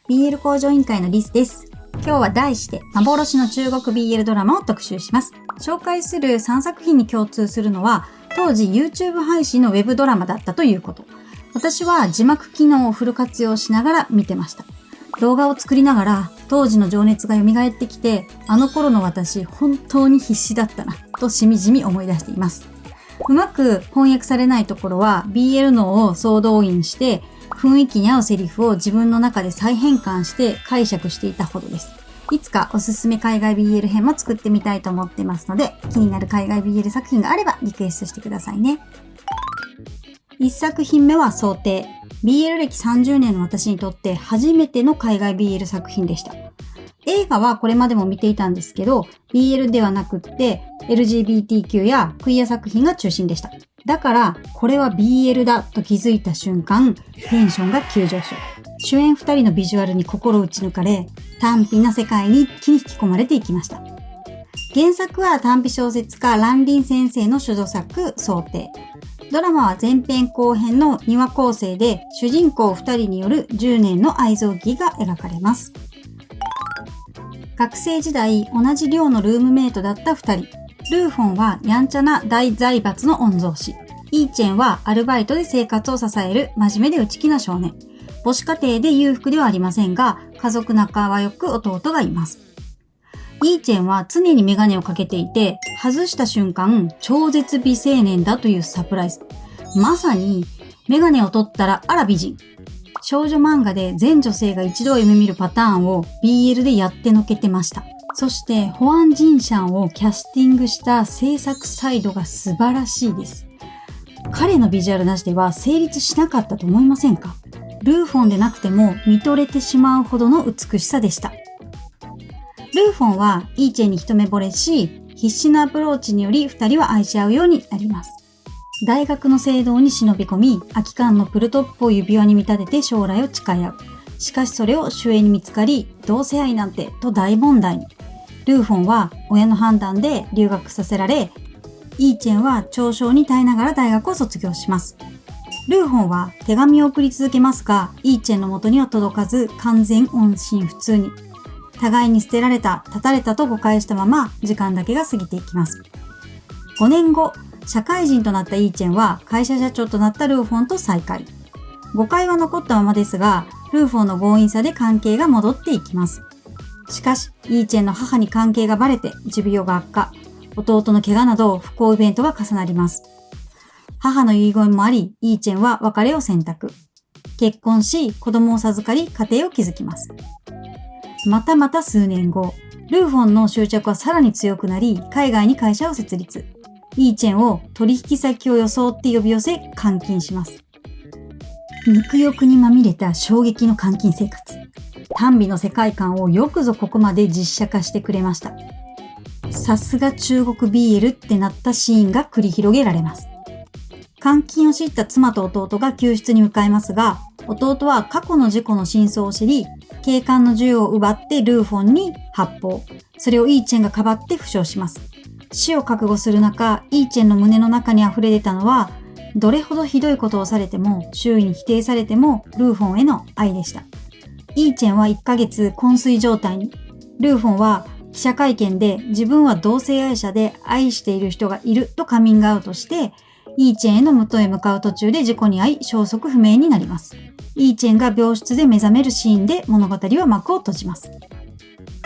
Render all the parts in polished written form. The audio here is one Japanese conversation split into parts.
BL 向上委員会のリスです。今日は題して幻の中国 BL ドラマを特集します。紹介する3作品に共通するのは、当時 YouTube 配信のウェブドラマだったということ。私は字幕機能をフル活用しながら見てました。動画を作りながら当時の情熱が蘇ってきて、あの頃の私本当に必死だったなとしみじみ思い出しています。うまく翻訳されないところは BL 脳を総動員して雰囲気に合うセリフを自分の中で再変換して解釈していたほどです。いつかおすすめ海外 BL 編も作ってみたいと思ってますので、気になる海外 BL 作品があればリクエストしてくださいね。1作品目は想定。BL 歴30年の私にとって初めての海外 BL 作品でした。映画はこれまでも見ていたんですけど、BL ではなくって LGBTQ やクイア作品が中心でした。だから、これは BL だと気づいた瞬間、テンションが急上昇。主演2人のビジュアルに心打ち抜かれ、短美な世界に一気に引き込まれていきました。原作は短美小説家蘭林先生の所蔵作、想定。ドラマは前編後編の2話構成で、主人公2人による10年の愛憎劇が描かれます。学生時代、同じ寮のルームメイトだった2人。ルーフォンはやんちゃな大財閥の御曹司。イーチェンはアルバイトで生活を支える真面目で内気な少年。母子家庭で裕福ではありませんが、家族仲は良く弟がいます。イーチェンは常にメガネをかけていて、外した瞬間、超絶美青年だというサプライズ。まさに、メガネを取ったらあら美人。少女漫画で全女性が一度は夢見るパターンを BL でやってのけてました。そして、ホアン・ジンシャンをキャスティングした制作サイドが素晴らしいです。彼のビジュアルなしでは成立しなかったと思いませんか？ルーフォンでなくても見とれてしまうほどの美しさでした。ルーフォンはイーチェンに一目惚れし、必死なアプローチにより二人は愛し合うようになります。大学の聖堂に忍び込み、空き缶のプルトップを指輪に見立てて将来を誓い合う。しかしそれを守衛に見つかり、同性愛なんてと大問題に。ルーフォンは親の判断で留学させられ、イーチェンは嘲笑に耐えながら大学を卒業します。ルーフォンは手紙を送り続けますが、イーチェンの元には届かず完全音信不通に。互いに捨てられた、断たれたと誤解したまま時間だけが過ぎていきます。5年後、社会人となったイーチェンは会社社長となったルーフォンと再会。誤解は残ったままですが、ルーフォンの強引さで関係が戻っていきます。しかし、イーチェンの母に関係がバレて持病が悪化。弟の怪我など不幸イベントが重なります。母の遺言もあり、イーチェンは別れを選択。結婚し、子供を授かり、家庭を築きます。また数年後、ルーフォンの執着はさらに強くなり、海外に会社を設立。イーチェンを取引先を装って呼び寄せ、監禁します。肉欲にまみれた衝撃の監禁生活。短美の世界観をよくぞここまで実写化してくれました。さすが中国 BL ってなったシーンが繰り広げられます。監禁を知った妻と弟が救出に向かいますが、弟は過去の事故の真相を知り、警官の銃を奪ってルーフォンに発砲。それをイーチェンがかばって負傷します。死を覚悟する中、イーチェンの胸の中に溢れ出たのは、どれほどひどいことをされても、周囲に否定されても、ルーフォンへの愛でした。イーチェンは1ヶ月昏睡状態に。ルーフォンは記者会見で自分は同性愛者で愛している人がいるとカミングアウトして、イーチェンへの元へ向かう途中で事故に遭い消息不明になります。イーチェンが病室で目覚めるシーンで物語は幕を閉じます。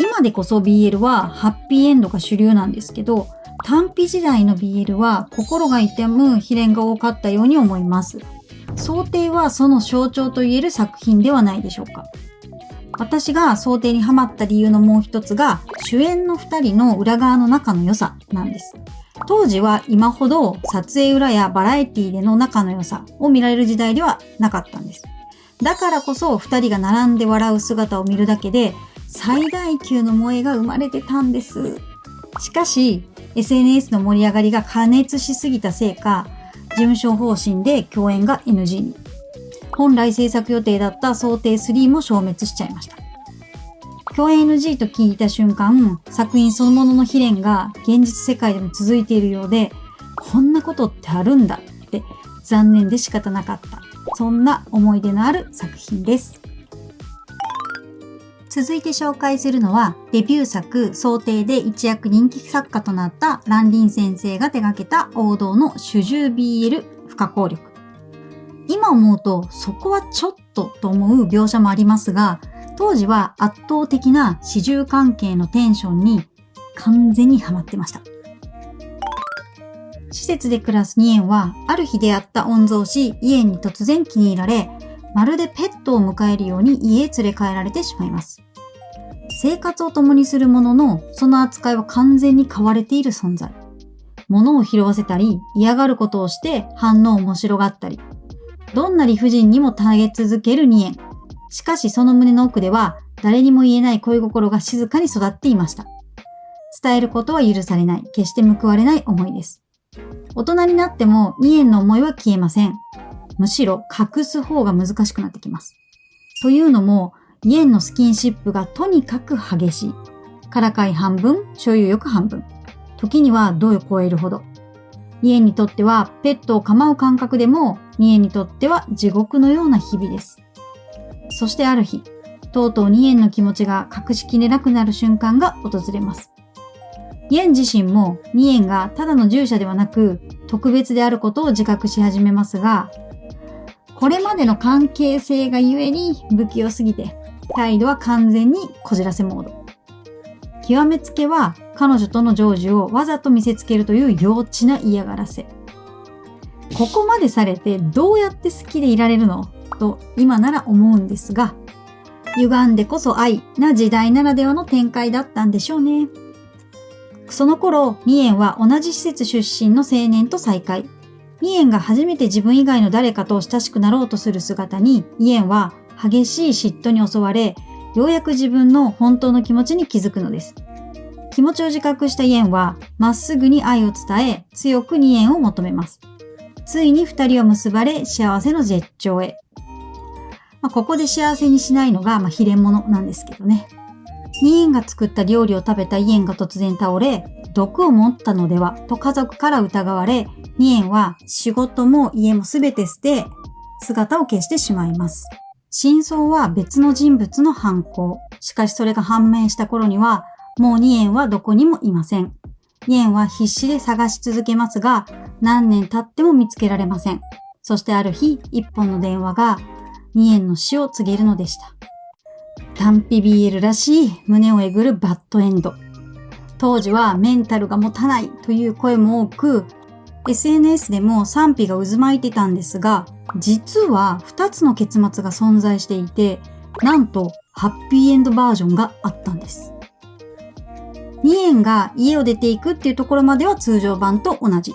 今でこそ BL はハッピーエンドが主流なんですけど、短美時代の BL は心が痛む悲恋が多かったように思います。想定はその象徴と言える作品ではないでしょうか。私が想定にハマった理由のもう一つが、主演の2人の裏側の仲の良さなんです。当時は今ほど撮影裏やバラエティでの仲の良さを見られる時代ではなかったんです。だからこそ2人が並んで笑う姿を見るだけで最大級の萌えが生まれてたんです。しかし SNS の盛り上がりが過熱しすぎたせいか、事務所方針で共演が NG に。本来制作予定だった想定3も消滅しちゃいました。共演 NG と聞いた瞬間、作品そのものの悲恋が現実世界でも続いているようで、こんなことってあるんだって残念で仕方なかった。そんな思い出のある作品です。続いて紹介するのは、デビュー作、想定で一躍人気作家となった蘭林先生が手掛けた王道の主従 BL 不可抗力。今思うと、そこはちょっとと思う描写もありますが、当時は圧倒的な始終関係のテンションに完全にハマってました。施設で暮らすニエンは、ある日出会った御曹司イエンに突然気に入られ、まるでペットを迎えるように家へ連れ帰られてしまいます。生活を共にするものの、その扱いは完全に買われている存在。物を拾わせたり、嫌がることをして反応を面白がったり、どんな理不尽にも耐え続けるニエン。しかしその胸の奥では、誰にも言えない恋心が静かに育っていました。伝えることは許されない、決して報われない思いです。大人になってもニエンの思いは消えません。むしろ隠す方が難しくなってきます。というのも、イエンのスキンシップがとにかく激しい。からかい半分、所有欲半分。時には度を超えるほど。イエンにとってはペットを構う感覚でも、ニエンにとっては地獄のような日々です。そしてある日、とうとうニエンの気持ちが隠しきれなくなる瞬間が訪れます。イエン自身もニエンがただの従者ではなく特別であることを自覚し始めますが、これまでの関係性がゆえに不器用すぎて態度は完全にこじらせモード。極めつけは彼女との成就をわざと見せつけるという幼稚な嫌がらせ。ここまでされてどうやって好きでいられるのと今なら思うんですが、歪んでこそ愛な時代ならではの展開だったんでしょうね。その頃、ニエンは同じ施設出身の青年と再会。ニエンが初めて自分以外の誰かと親しくなろうとする姿に、イエンは激しい嫉妬に襲われ、ようやく自分の本当の気持ちに気づくのです。気持ちを自覚したイエンは、まっすぐに愛を伝え、強くニエンを求めます。ついに二人は結ばれ、幸せの絶頂へ。ここで幸せにしないのが、悲恋物なんですけどね。ニエンが作った料理を食べたイエンが突然倒れ、毒を持ったのではと家族から疑われ、ニエンは仕事も家もすべて捨て、姿を消してしまいます。真相は別の人物の犯行。しかしそれが判明した頃には、もうニエンはどこにもいません。ニエンは必死で探し続けますが、何年経っても見つけられません。そしてある日、一本の電話がニエンの死を告げるのでした。単皮 BL らしい胸をえぐるバッドエンド。当時はメンタルが持たないという声も多く、SNS でも賛否が渦巻いてたんですが、実は2つの結末が存在していて、なんとハッピーエンドバージョンがあったんです。ニエンが家を出ていくっていうところまでは通常版と同じ。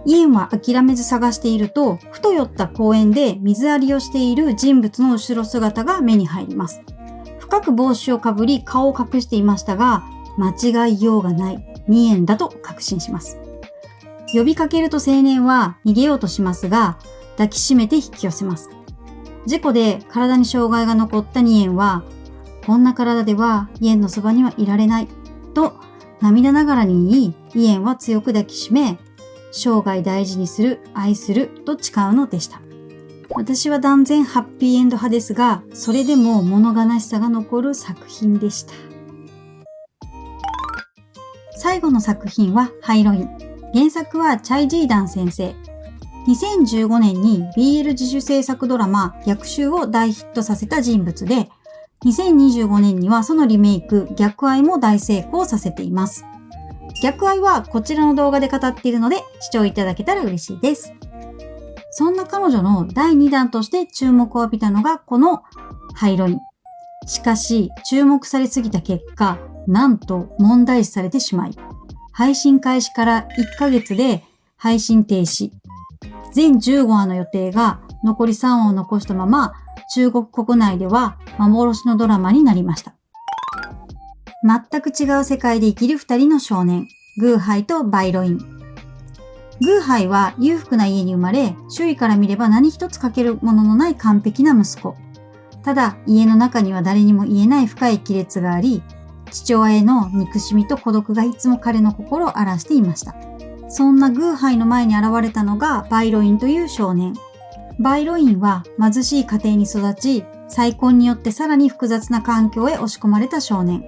イエンは諦めず探していると、ふと寄った公園で水浴びをしている人物の後ろ姿が目に入ります。深く帽子をかぶり顔を隠していましたが、間違いようがないニエンだと確信します。呼びかけると青年は逃げようとしますが、抱きしめて引き寄せます。事故で体に障害が残ったニエンは、こんな体ではイエンのそばにはいられないと涙ながらに言い、イエンは強く抱きしめ、生涯大事にする、愛すると誓うのでした。私は断然ハッピーエンド派ですが、それでも物悲しさが残る作品でした。最後の作品はハイロイン。原作はチャイ・ジーダン先生。2015年に BL 自主制作ドラマ逆襲を大ヒットさせた人物で、2025年にはそのリメイク逆愛も大成功させています。逆愛はこちらの動画で語っているので視聴いただけたら嬉しいです。そんな彼女の第2弾として注目を浴びたのがこのハイロイン。しかし注目されすぎた結果、なんと問題視されてしまい、配信開始から1ヶ月で配信停止。全15話の予定が残り3話を残したまま中国国内では幻のドラマになりました。全く違う世界で生きる2人の少年、グーハイとバイロイン。グーハイは裕福な家に生まれ、周囲から見れば何一つ欠けるもののない完璧な息子。ただ、家の中には誰にも言えない深い亀裂があり、父親への憎しみと孤独がいつも彼の心を荒らしていました。そんなグーハイの前に現れたのがバイロインという少年。バイロインは貧しい家庭に育ち、再婚によってさらに複雑な環境へ押し込まれた少年。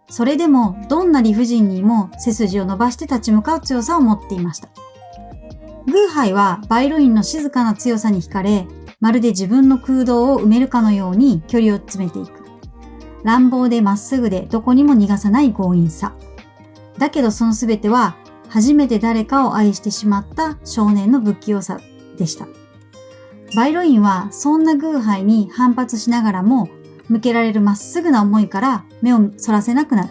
それでもどんな理不尽にも背筋を伸ばして立ち向かう強さを持っていました。グーハイはバイロインの静かな強さに惹かれ、まるで自分の空洞を埋めるかのように距離を詰めていく。乱暴でまっすぐでどこにも逃がさない強引さ。だけどその全ては初めて誰かを愛してしまった少年の不器用さでした。バイロインはそんなグーハイに反発しながらも向けられるまっすぐな思いから目をそらせなくなる。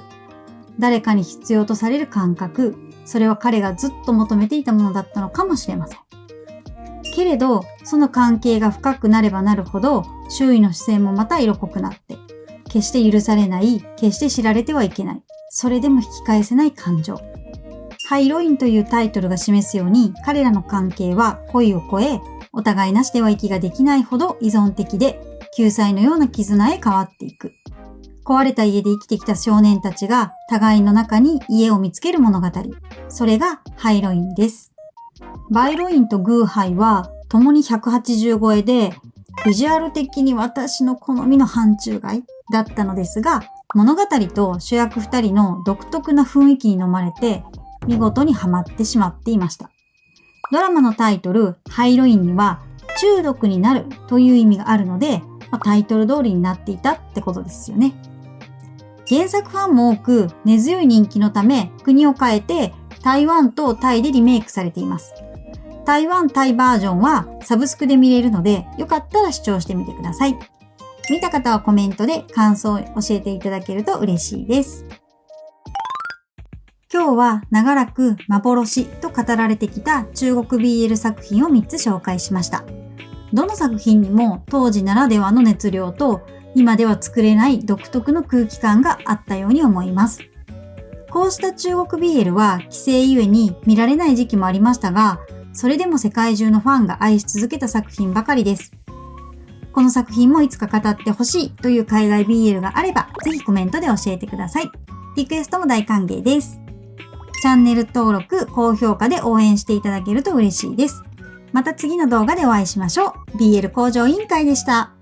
誰かに必要とされる感覚、それは彼がずっと求めていたものだったのかもしれません。けれど、その関係が深くなればなるほど、周囲の視線もまた色濃くなって、決して許されない、決して知られてはいけない、それでも引き返せない感情。ハイロインというタイトルが示すように、彼らの関係は恋を超え、お互いなしでは息ができないほど依存的で、救済のような絆へ変わっていく。壊れた家で生きてきた少年たちが互いの中に家を見つける物語。それがハイロインです。バイロインとグーハイは共に180超えで、ビジュアル的に私の好みの範疇外だったのですが、物語と主役2人の独特な雰囲気に飲まれて、見事にハマってしまっていました。ドラマのタイトル、ハイロインには中毒になるという意味があるので、タイトル通りになっていたってことですよね。原作ファンも多く根強い人気のため国を変えて台湾とタイでリメイクされています。台湾タイバージョンはサブスクで見れるのでよかったら視聴してみてください。見た方はコメントで感想を教えていただけると嬉しいです。今日は長らく幻と語られてきた中国 BL 作品を3つ紹介しました。どの作品にも当時ならではの熱量と今では作れない独特の空気感があったように思います。こうした中国 BL は規制ゆえに見られない時期もありましたが、それでも世界中のファンが愛し続けた作品ばかりです。この作品もいつか語ってほしいという海外 BL があれば、ぜひコメントで教えてください。リクエストも大歓迎です。チャンネル登録、高評価で応援していただけると嬉しいです。また次の動画でお会いしましょう。BL 向上委員会でした。